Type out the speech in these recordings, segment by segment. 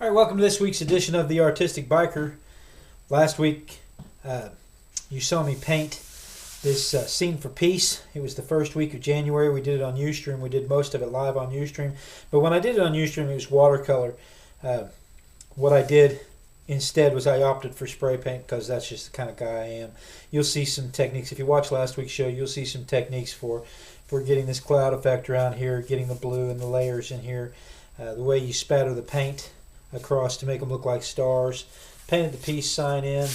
Welcome to this week's edition of The Artistic Biker. Last week, you saw me paint this Scene for Peace. It was the first week of January. We did it on Ustream. We did most of it live on Ustream. But when I did it on Ustream, it was watercolor. What I did instead was I opted for spray paint because that's just the kind of guy I am. You'll see some techniques. If you watch last week's show, you'll see some techniques for getting this cloud effect around here, getting the blue and the layers in here, the way you spatter the paint across to make them look like stars. Painted the peace sign in,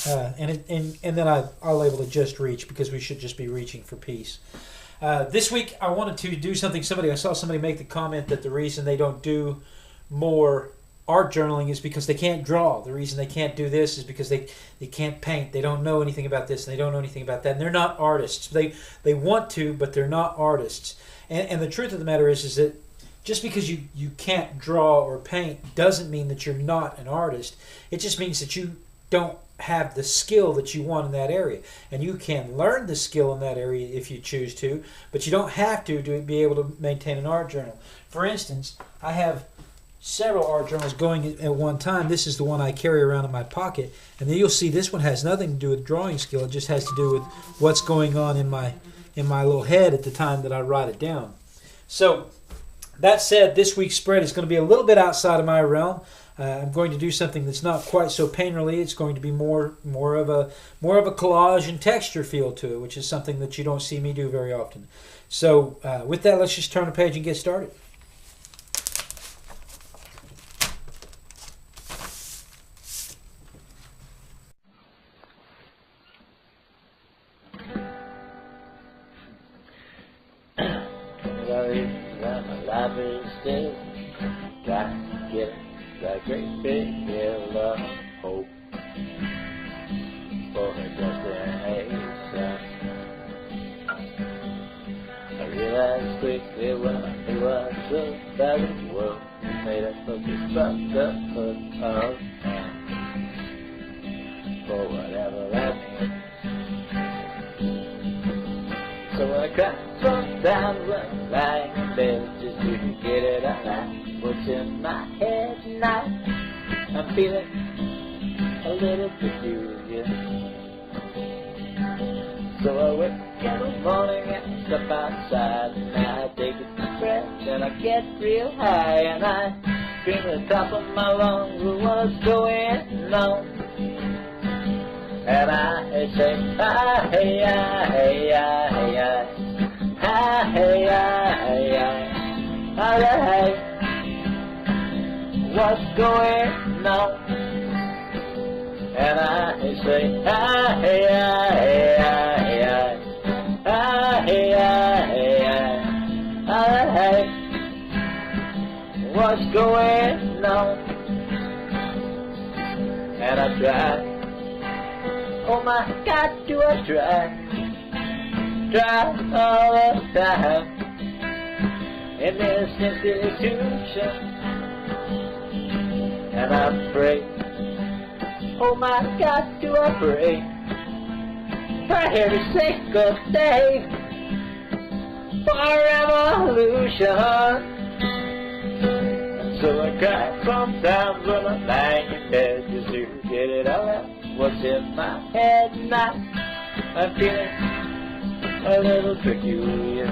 and then I labeled it Just Reach because we should just be reaching for peace. This week I wanted to do something. I saw somebody make the comment that the reason they don't do more art journaling is because they can't draw. The reason they can't do this is because they can't paint. They don't know anything about this, and they don't know anything about that, and they're not artists. They want to, but they're not artists. And the truth of the matter is that just because you can't draw or paint doesn't mean that you're not an artist. It just means that you don't have the skill that you want in that area. And you can learn the skill in that area if you choose to, but you don't have to be able to maintain an art journal. For instance, I have several art journals going at one time. This is the one I carry around in my pocket. And then you'll see this one has nothing to do with drawing skill. It just has to do with what's going on in my little head at the time that I write it down. So, that said, this week's spread is going to be a little bit outside of my realm. I'm going to do something that's not quite so painterly. It's going to be more of a collage and texture feel to it, which is something that you don't see me do very often. So with that, let's just turn the page and get started. Life is still trying to get that great big hill of hope for a destination. I realized quickly when I knew I took back the world made up of this brotherhood of man for whatever that means. So I cried sometimes when I'm lying in bed just to get it out of what's in my head now. I'm feeling a little peculiar. So I wake in the morning and step outside and I take a deep breath and I get real high and I scream at the top of my lungs what's going on. And I say, ah, hey, ah, hey, ah, hey, ah. Ah, hey, ah, hey, ah. Alright, what's going on? And I say, ah, hey, ah, hey, ah, hey, ah. Ah, hey, ah, hey, ah. Alright, what's going on? And I try. Oh my God, do I try all the time in this institution, and I pray. Oh my God, do I pray for every single day for revolution. And so I cry sometimes when I'm lying in bed just to get it all out. What's in my head now? I'm feeling a little peculiar.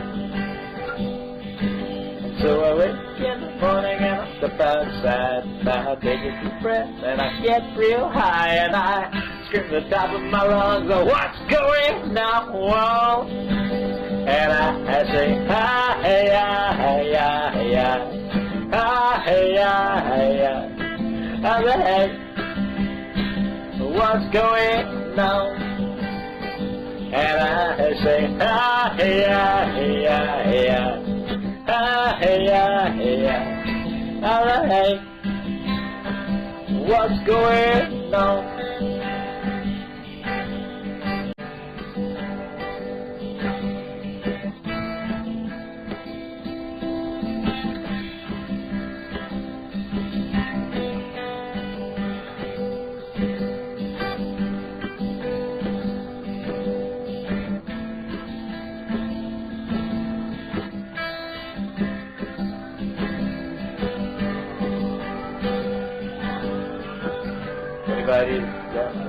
And so I wake in the morning and I step outside and I take a deep breath and I get real high and I scream at the top of my lungs, oh, what's going on? And I say, ah, hey, ah, hey, ah, hey, ah. Ah, hey, ah, hey, ah. Ah, hey. What's going on? And I say, ah, hey, ah, hey, ah, hey, ah. Ah, hey, ah, hey, ah. Alright, what's going on?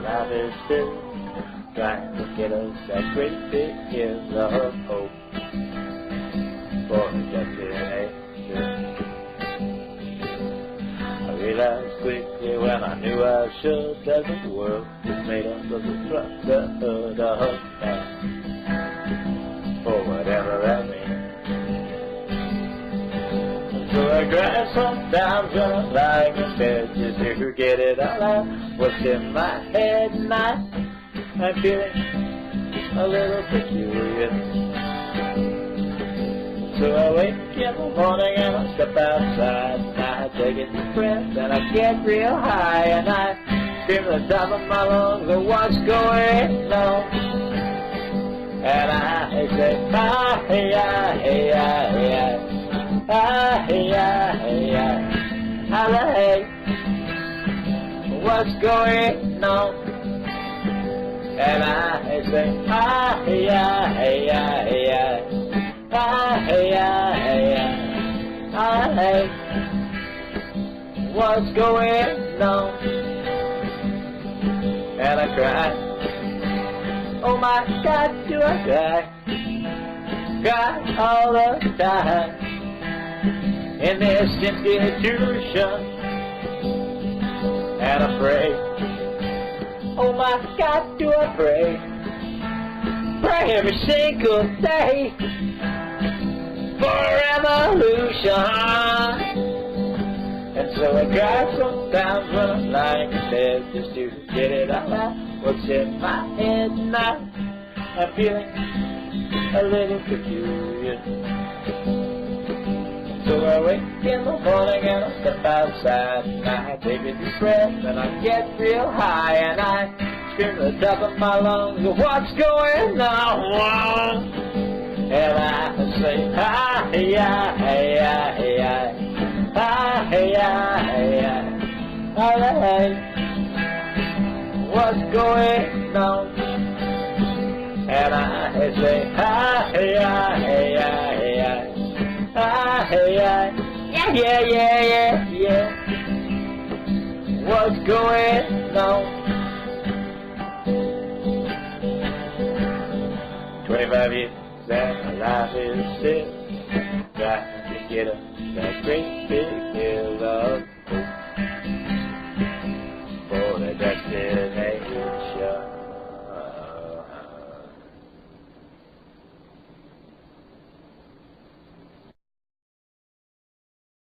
life is still trying to get us that great big gift of hope for a destination. I realized quickly when I knew I should that the world was made up of the front, the hood, the back, for whatever that means. So I cry sometimes when I'm lying in bed just to get it all out what's in my head, and I'm feeling a little peculiar. So I wake in the morning and I step outside, and I take a deep breath and I get real high, and I scream at the top of my lungs, oh, what's going on? And I say, ah, hey, ah, hey, ah, hey, ah. Ah, hey, ah, hey, ah, hey, what's going on? And I say, ah, hey, ah, hey, ah, hey, ah, hey, ah, hey, ah, hey, what's going on? And I cry, oh my God, do I cry all the time in this institution, and I pray, oh my God, do I pray every single day for evolution. And so I cry sometimes when I'm lying in bed just to get it all out what's in my head, and I'm feeling a little peculiar. So I wake in the morning and I step outside, and I take a deep breath and I get real high, and I scream at the top of my lungs, what's going on? And I say, ah, hey, ah, hey, ah, hey, ah, ah, hey, ah, hey, ah, hey, what's going on? And I say, ah, hey, ah, hey, ah, hey, ah. Ah, hey, yeah, yeah, yeah, yeah, yeah. What's going on? 25 years and my life is still trying to get up that great big